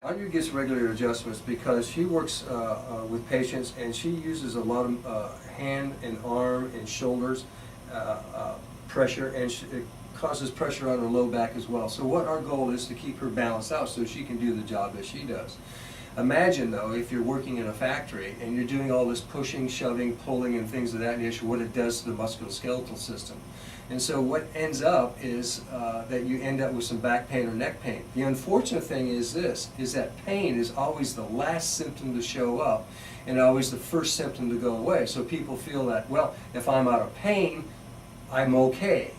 Andrea gets regular adjustments because she works with patients, and she uses a lot of hand and arm and shoulders pressure, and it causes pressure on her low back as well. So what our goal is to keep her balanced out so she can do the job that she does. Imagine though, if you're working in a factory and you're doing all this pushing, shoving, pulling and things of that nature, what it does to the musculoskeletal system. And so what ends up is that you end up with some back pain or neck pain. The unfortunate thing is this, is that pain is always the last symptom to show up and always the first symptom to go away. So people feel that, well, if I'm out of pain, I'm okay.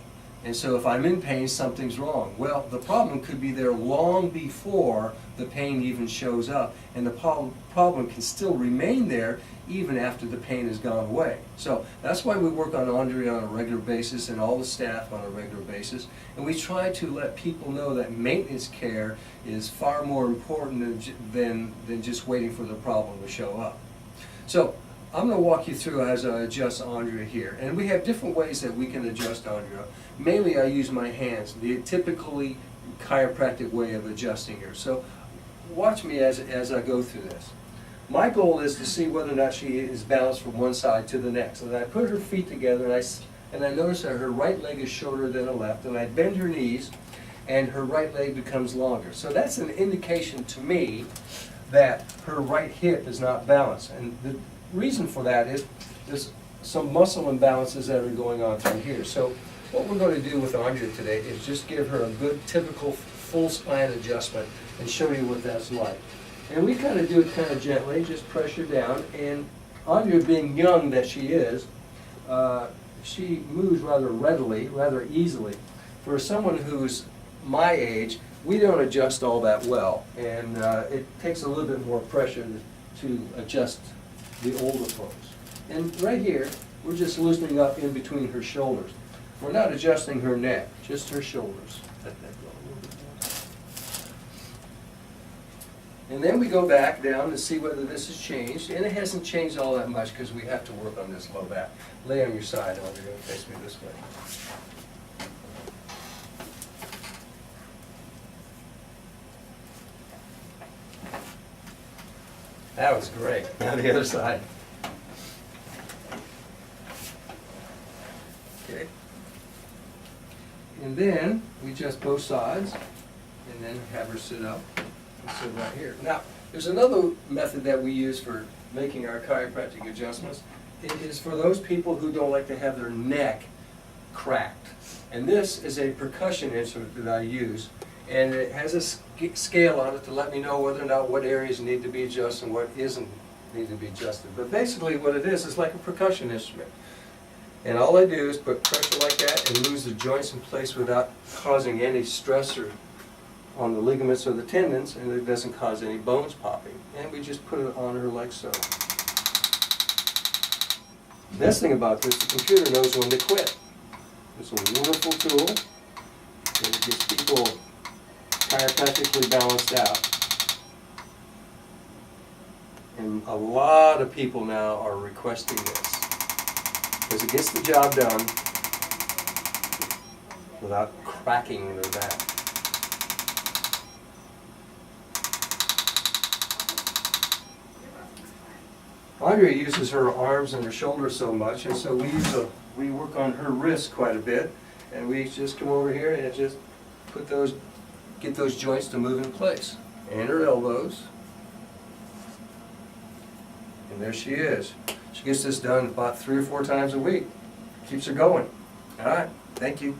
And so if I'm in pain, something's wrong. Well, the problem could be there long before the pain even shows up, and the problem can still remain there even after the pain has gone away. So that's why we work on Andrea on a regular basis and all the staff on a regular basis. And we try to let people know that maintenance care is far more important than just waiting for the problem to show up. So I'm going to walk you through as I adjust Andrea here. And we have different ways that we can adjust Andrea. Mainly I use my hands, the typically chiropractic way of adjusting her. So watch me as I go through this. My goal is to see whether or not she is balanced from one side to the next. And I put her feet together and I notice that her right leg is shorter than the left, and I bend her knees and her right leg becomes longer. So that's an indication to me that her right hip is not balanced. And the reason for that is there's some muscle imbalances that are going on through here. So what we're going to do with Andrea today is just give her a good typical full spine adjustment and show you what that's like. And we kind of do it kind of gently, just pressure down. And Andrea, being young that she is, she moves rather readily, rather easily. For someone who's my age, we don't adjust all that well, and it takes a little bit more pressure to adjust the older folks. And right here, we're just loosening up in between her shoulders. We're not adjusting her neck, just her shoulders. Let that go a little bit more. And then we go back down to see whether this has changed, and it hasn't changed all that much because we have to work on this low back. Lay on your side, Andrea, and face me this way. That was great. Now the other side. Okay. And then we adjust both sides, and then have her sit up and sit right here. Now, there's another method that we use for making our chiropractic adjustments. It is for those people who don't like to have their neck cracked. And this is a percussion instrument that I use. And it has a scale on it to let me know whether or not what areas need to be adjusted and what isn't need to be adjusted. But basically what it is like a percussion instrument. And all I do is put pressure like that and lose the joints in place without causing any stressor on the ligaments or the tendons, and it doesn't cause any bones popping. And we just put it on her like so. The best thing about this, the computer knows when to quit. It's a wonderful tool, and it gets people chiropractically balanced out. And a lot of people now are requesting this because it gets the job done without cracking their back. Andrea uses her arms and her shoulders so much, and so we work on her wrists quite a bit, and we just come over here and just get those joints to move in place. And her elbows. And there she is. She gets this done about 3 or 4 times a week. Keeps her going. All right, thank you.